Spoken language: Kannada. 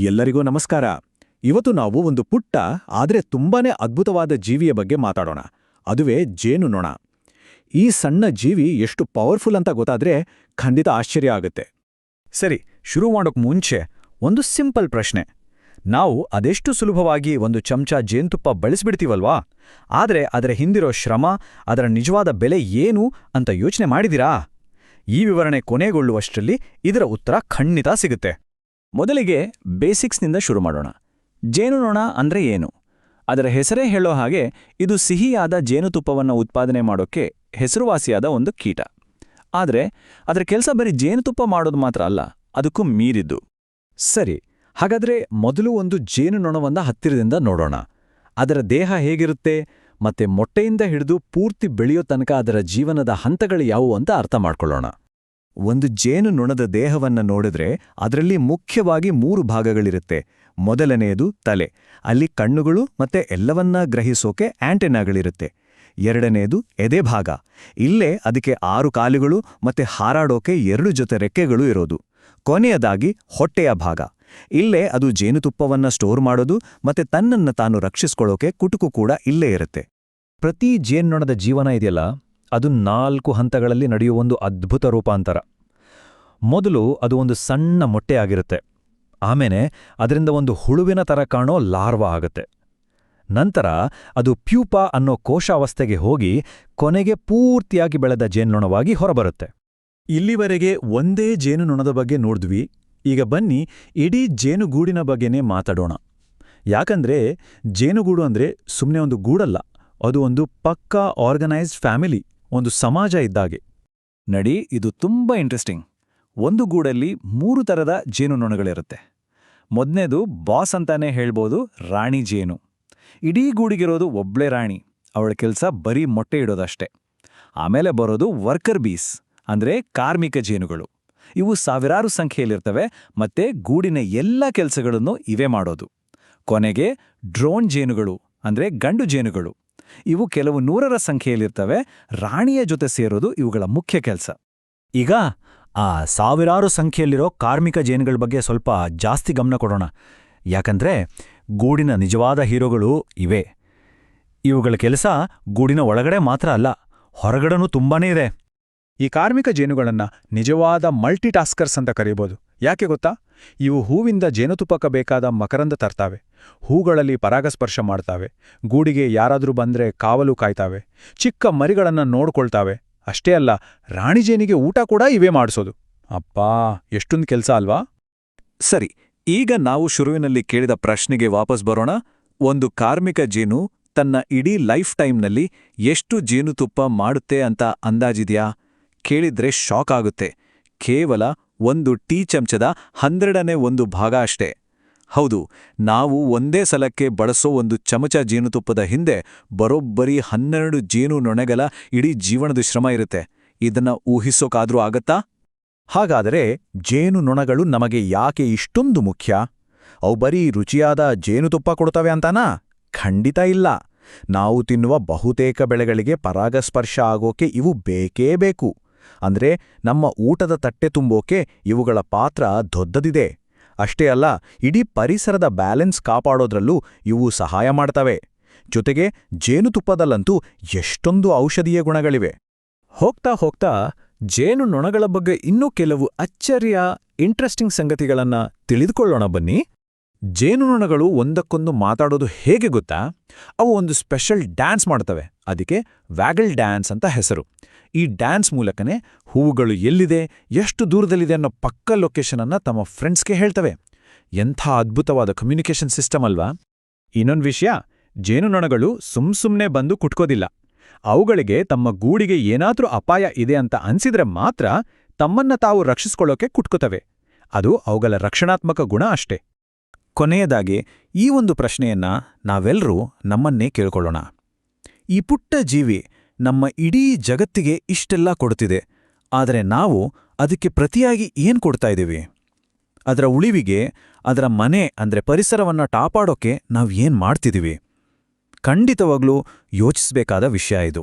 ಎಲ್ಲರಿಗೂ ನಮಸ್ಕಾರ. ಇವತ್ತು ನಾವು ಒಂದು ಪುಟ್ಟ ಆದರೆ ತುಂಬಾನೇ ಅದ್ಭುತವಾದ ಜೀವಿಯ ಬಗ್ಗೆ ಮಾತಾಡೋಣ. ಅದುವೇ ಜೇನುನೊಣ. ಈ ಸಣ್ಣ ಜೀವಿ ಎಷ್ಟು ಪವರ್ಫುಲ್ ಅಂತ ಗೊತ್ತಾದ್ರೆ ಖಂಡಿತ ಆಶ್ಚರ್ಯ ಆಗುತ್ತೆ. ಸರಿ, ಶುರು ಮಾಡೋಕ್ ಮುಂಚೆ ಒಂದು ಸಿಂಪಲ್ ಪ್ರಶ್ನೆ. ನಾವು ಅದೆಷ್ಟು ಸುಲಭವಾಗಿ ಒಂದು ಚಮಚ ಜೇನುತುಪ್ಪ ಬಳಸ್ಬಿಡ್ತೀವಲ್ವಾ, ಆದರೆ ಅದರ ಹಿಂದಿರೋ ಶ್ರಮ, ಅದರ ನಿಜವಾದ ಬೆಲೆ ಏನು ಅಂತ ಯೋಚನೆ ಮಾಡಿದಿರಾ? ಈ ವಿವರಣೆ ಕೊನೆಗೊಳ್ಳುವಷ್ಟರಲ್ಲಿ ಇದರ ಉತ್ತರ ಖಂಡಿತ ಸಿಗುತ್ತೆ. ಮೊದಲಿಗೆ ಬೇಸಿಕ್ಸ್ನಿಂದ ಶುರು ಮಾಡೋಣ. ಜೇನುನೊಣ ಅಂದ್ರೆ ಏನು? ಅದರ ಹೆಸರೇ ಹೇಳೋ ಹಾಗೆ ಇದು ಸಿಹಿಯಾದ ಜೇನುತುಪ್ಪವನ್ನು ಉತ್ಪಾದನೆ ಮಾಡೋಕ್ಕೆ ಹೆಸರುವಾಸಿಯಾದ ಒಂದು ಕೀಟ. ಆದರೆ ಅದರ ಕೆಲಸ ಬರೀ ಜೇನುತುಪ್ಪ ಮಾಡೋದು ಮಾತ್ರ ಅಲ್ಲ, ಅದಕ್ಕೂ ಮೀರಿದ್ದು. ಸರಿ, ಹಾಗಾದ್ರೆ ಮೊದಲು ಒಂದು ಜೇನುನೊಣವನ್ನ ಹತ್ತಿರದಿಂದ ನೋಡೋಣ. ಅದರ ದೇಹ ಹೇಗಿರುತ್ತೆ ಮತ್ತೆ ಮೊಟ್ಟೆಯಿಂದ ಹಿಡಿದು ಪೂರ್ತಿ ಬೆಳೆಯೋ ತನಕ ಅದರ ಜೀವನದ ಹಂತಗಳು ಯಾವುವು ಅಂತ ಅರ್ಥ ಮಾಡ್ಕೊಳ್ಳೋಣ. ಒಂದು ಜೇನುನೊಣದ ದೇಹವನ್ನ ನೋಡಿದ್ರೆ ಅದರಲ್ಲಿ ಮುಖ್ಯವಾಗಿ 3 ಭಾಗಗಳಿರುತ್ತೆ. ಮೊದಲನೆಯದು ತಲೆ. ಅಲ್ಲಿ ಕಣ್ಣುಗಳು ಮತ್ತೆ ಎಲ್ಲವನ್ನ ಗ್ರಹಿಸೋಕೆ ಆಂಟೆನಾಗಳಿರುತ್ತೆ. ಎರಡನೆಯದು ಎದೆ ಭಾಗ. ಇಲ್ಲೇ ಅದಕ್ಕೆ 6 ಕಾಲುಗಳು ಮತ್ತೆ ಹಾರಾಡೋಕೆ 2 ಜೊತೆ ರೆಕ್ಕೆಗಳು ಇರೋದು. ಕೊನೆಯದಾಗಿ ಹೊಟ್ಟೆಯ ಭಾಗ. ಇಲ್ಲೇ ಅದು ಜೇನುತುಪ್ಪವನ್ನ ಸ್ಟೋರ್ ಮಾಡೋದು ಮತ್ತೆ ತನ್ನನ್ನ ತಾನು ರಕ್ಷಿಸ್ಕೊಳ್ಳೋಕೆ ಕುಟುಕು ಕೂಡ ಇಲ್ಲೇ ಇರುತ್ತೆ. ಪ್ರತಿ ಜೇನುನೊಣದ ಜೀವನ ಇದೆಯಲ್ಲ, ಅದು 4 ಹಂತಗಳಲ್ಲಿ ನಡೆಯುವ ಒಂದು ಅದ್ಭುತ ರೂಪಾಂತರ. ಮೊದಲು ಅದು ಒಂದು ಸಣ್ಣ ಮೊಟ್ಟೆಯಾಗಿರುತ್ತೆ. ಆಮೇಲೆ ಅದರಿಂದ ಒಂದು ಹುಳುವಿನ ತರ ಕಾಣೋ ಲಾರ್ವಾ ಆಗುತ್ತೆ. ನಂತರ ಅದು ಪ್ಯೂಪಾ ಅನ್ನೋ ಕೋಶಾವಸ್ಥೆಗೆ ಹೋಗಿ ಕೊನೆಗೆ ಪೂರ್ತಿಯಾಗಿ ಬೆಳೆದ ಜೇನುನೊಣವಾಗಿ ಹೊರಬರುತ್ತೆ. ಇಲ್ಲಿವರೆಗೆ ಒಂದೇ ಜೇನುನೊಣದ ಬಗ್ಗೆ ನೋಡಿದ್ವಿ. ಈಗ ಬನ್ನಿ ಇಡೀ ಜೇನುಗೂಡಿನ ಬಗ್ಗೆನೇ ಮಾತಾಡೋಣ. ಯಾಕಂದ್ರೆ ಜೇನುಗೂಡು ಅಂದ್ರೆ ಸುಮ್ಮನೆ ಒಂದು ಗೂಡಲ್ಲ, ಅದು ಒಂದು ಪಕ್ಕಾ ಆರ್ಗನೈಸ್ಡ್ ಫ್ಯಾಮಿಲಿ, ಒಂದು ಸಮಾಜ ಇದ್ದಾಗೆ. ನಡಿ, ಇದು ತುಂಬಾ ಇಂಟ್ರೆಸ್ಟಿಂಗ್. ಒಂದು ಗೂಡಲ್ಲಿ 3 ಥರದ ಜೇನುನೊಣಗಳಿರುತ್ತೆ. ಮೊದಲನೇದು ಬಾಸ್ ಅಂತಾನೆ ಹೇಳ್ಬೋದು, ರಾಣಿ ಜೇನು. ಇಡೀ ಗೂಡಿಗಿರೋದು ಒಬ್ಳೇ ರಾಣಿ, ಅವಳ ಕೆಲಸ ಬರೀ ಮೊಟ್ಟೆ ಇಡೋದಷ್ಟೇ. ಆಮೇಲೆ ಬರೋದು ವರ್ಕರ್ ಬೀಸ್, ಅಂದ್ರೆ ಕಾರ್ಮಿಕ ಜೇನುಗಳು. ಇವು ಸಾವಿರಾರು ಸಂಖ್ಯೆಯಲ್ಲಿರ್ತವೆ ಮತ್ತೆ ಗೂಡಿನ ಎಲ್ಲ ಕೆಲಸಗಳನ್ನು ಇವೇ ಮಾಡೋದು. ಕೊನೆಗೆ ಡ್ರೋನ್ ಜೇನುಗಳು, ಅಂದ್ರೆ ಗಂಡು ಜೇನುಗಳು. ಇವು ಕೆಲವು 100ರ ಸಂಖ್ಯೆಯಲ್ಲಿರ್ತವೆ. ರಾಣಿಯ ಜೊತೆ ಸೇರೋದು ಇವುಗಳ ಮುಖ್ಯ ಕೆಲಸ. ಈಗ ಆ ಸಾವಿರಾರು ಸಂಖ್ಯೆಯಲ್ಲಿರೋ ಕಾರ್ಮಿಕ ಜೇನುಗಳ ಬಗ್ಗೆ ಸ್ವಲ್ಪ ಜಾಸ್ತಿ ಗಮನ ಕೊಡೋಣ. ಯಾಕಂದ್ರೆ ಗೂಡಿನ ನಿಜವಾದ ಹೀರೋಗಳು ಇವೇ. ಇವುಗಳ ಕೆಲಸ ಗೂಡಿನ ಒಳಗಡೆ ಮಾತ್ರ ಅಲ್ಲ, ಹೊರಗಡೆನೂ ತುಂಬಾನೇ ಇದೆ. ಈ ಕಾರ್ಮಿಕ ಜೇನುಗಳನ್ನ ನಿಜವಾದ ಮಲ್ಟಿಟಾಸ್ಕರ್ಸ್ ಅಂತ ಕರೀಬೋದು. ಯಾಕೆ ಗೊತ್ತಾ? ಇವು ಹೂವಿಂದ ಜೇನುತುಪ್ಪಕ್ಕೆ ಬೇಕಾದ ಮಕರಂದ ತರ್ತಾವೆ, ಹೂಗಳಲ್ಲಿ ಪರಾಗಸ್ಪರ್ಶ ಮಾಡ್ತಾವೆ, ಗೂಡಿಗೆ ಯಾರಾದ್ರೂ ಬಂದ್ರೆ ಕಾವಲು ಕಾಯ್ತಾವೆ, ಚಿಕ್ಕ ಮರಿಗಳನ್ನ ನೋಡ್ಕೊಳ್ತಾವೆ. ಅಷ್ಟೇ ಅಲ್ಲ, ರಾಣಿ ಜೇನಿಗೆ ಊಟ ಕೂಡ ಇವೇ ಮಾಡಿಸೋದು. ಅಪ್ಪಾ, ಎಷ್ಟೊಂದು ಕೆಲಸ ಅಲ್ವಾ? ಸರಿ, ಈಗ ನಾವು ಶುರುವಿನಲ್ಲಿ ಕೇಳಿದ ಪ್ರಶ್ನೆಗೆ ವಾಪಸ್ ಬರೋಣ. ಒಂದು ಕಾರ್ಮಿಕ ಜೇನು ತನ್ನ ಇಡೀ ಲೈಫ್ ಟೈಮ್ನಲ್ಲಿ ಎಷ್ಟು ಜೇನುತುಪ್ಪ ಮಾಡುತ್ತೆ ಅಂತ ಅಂದಾಜಿದ್ಯಾ? ಕೇಳಿದ್ರೆ ಶಾಕ್ ಆಗುತ್ತೆ. ಕೇವಲ 1 ಟೀ ಚಮಚದ 12ನೇ 1 ಭಾಗ ಅಷ್ಟೇ. ಹೌದು, ನಾವು ಒಂದೇ ಸಲಕ್ಕೆ ಬಳಸೋ ಒಂದು ಚಮಚ ಜೇನುತುಪ್ಪದ ಹಿಂದೆ ಬರೋಬ್ಬರಿ 12 ಜೇನುನೊಣಗಳ ಇಡೀ ಜೀವನದ ಶ್ರಮ ಇರುತ್ತೆ. ಇದನ್ನ ಊಹಿಸೋಕಾದ್ರೂ ಆಗತ್ತಾ? ಹಾಗಾದರೆ ಜೇನುನೊಣಗಳು ನಮಗೆ ಯಾಕೆ ಇಷ್ಟೊಂದು ಮುಖ್ಯ? ಅವು ಬರೀ ರುಚಿಯಾದ ಜೇನುತುಪ್ಪ ಕೊಡ್ತವೆ ಅಂತಾನಾ? ಖಂಡಿತ ಇಲ್ಲ. ನಾವು ತಿನ್ನುವ ಬಹುತೇಕ ಬೆಳೆಗಳಿಗೆ ಪರಾಗಸ್ಪರ್ಶ ಆಗೋಕೆ ಇವು ಬೇಕೇ ಬೇಕು. ಅಂದ್ರೆ ನಮ್ಮ ಊಟದ ತಟ್ಟೆ ತುಂಬೋಕೆ ಇವುಗಳ ಪಾತ್ರ ದೊಡ್ಡದಿದೆ. ಅಷ್ಟೇ ಅಲ್ಲ, ಇಡೀ ಪರಿಸರದ ಬ್ಯಾಲೆನ್ಸ್ ಕಾಪಾಡೋದ್ರಲ್ಲೂ ಇವು ಸಹಾಯ ಮಾಡ್ತವೆ. ಜೊತೆಗೆ ಜೇನುತುಪ್ಪದಲ್ಲಂತೂ ಎಷ್ಟೊಂದು ಔಷಧೀಯ ಗುಣಗಳಿವೆ. ಹೋಗ್ತಾ ಹೋಗ್ತಾ ಜೇನುನೊಣಗಳ ಬಗ್ಗೆ ಇನ್ನೂ ಕೆಲವು ಇಂಟ್ರೆಸ್ಟಿಂಗ್ ಸಂಗತಿಗಳನ್ನ ತಿಳಿದುಕೊಳ್ಳೋಣ ಬನ್ನಿ. ಜೇನುನೊಣಗಳು ಒಂದಕ್ಕೊಂದು ಮಾತಾಡೋದು ಹೇಗೆ ಗೊತ್ತಾ? ಅವು ಒಂದು ಸ್ಪೆಷಲ್ ಡ್ಯಾನ್ಸ್ ಮಾಡ್ತವೆ. ಅದಕ್ಕೆ ವ್ಯಾಗಲ್ ಡ್ಯಾನ್ಸ್ ಅಂತ ಹೆಸರು. ಈ ಡ್ಯಾನ್ಸ್ ಮೂಲಕನೇ ಹೂವುಗಳು ಎಲ್ಲಿದೆ, ಎಷ್ಟು ದೂರದಲ್ಲಿದೆ ಅನ್ನೋ ಪಕ್ಕ ಲೊಕೇಶನನ್ನ ತಮ್ಮ ಫ್ರೆಂಡ್ಸ್ಗೆ ಹೇಳ್ತವೆ. ಎಂಥ ಅದ್ಭುತವಾದ ಕಮ್ಯುನಿಕೇಷನ್ ಸಿಸ್ಟಮ್ ಅಲ್ವಾ? ಇನ್ನೊಂದು ವಿಷಯ, ಜೇನುನೊಣಗಳು ಸುಮ್ಸುಮ್ನೆ ಬಂದು ಕುಟ್ಕೋದಿಲ್ಲ. ಅವುಗಳಿಗೆ ತಮ್ಮ ಗೂಡಿಗೆ ಏನಾದ್ರೂ ಅಪಾಯ ಇದೆ ಅಂತ ಅನ್ಸಿದ್ರೆ ಮಾತ್ರ ತಮ್ಮನ್ನ ತಾವು ರಕ್ಷಿಸ್ಕೊಳ್ಳೋಕೆ ಕುಟ್ಕೋತವೆ. ಅದು ಅವುಗಳ ರಕ್ಷಣಾತ್ಮಕ ಗುಣ ಅಷ್ಟೇ. ಕೊನೆಯದಾಗಿ ಈ ಒಂದು ಪ್ರಶ್ನೆಯನ್ನ ನಾವೆಲ್ಲರೂ ನಮ್ಮನ್ನೇ ಕೇಳ್ಕೊಳ್ಳೋಣ. ಈ ಪುಟ್ಟ ಜೀವಿ ನಮ್ಮ ಇಡೀ ಜಗತ್ತಿಗೆ ಇಷ್ಟೆಲ್ಲ ಕೊಡ್ತಿದೆ, ಆದರೆ ನಾವು ಅದಕ್ಕೆ ಪ್ರತಿಯಾಗಿ ಏನ್ ಕೊಡ್ತಾ ಇದ್ದೀವಿ? ಅದರ ಉಳಿವಿಗೆ, ಅದರ ಮನೆ ಅಂದ್ರೆ ಪರಿಸರವನ್ನ ಕಾಪಾಡೋಕೆ ನಾವ್ ಏನ್ ಮಾಡ್ತಿದ್ದೀವಿ? ಖಂಡಿತವಾಗ್ಲೂ ಯೋಚಿಸಬೇಕಾದ ವಿಷಯ ಇದು.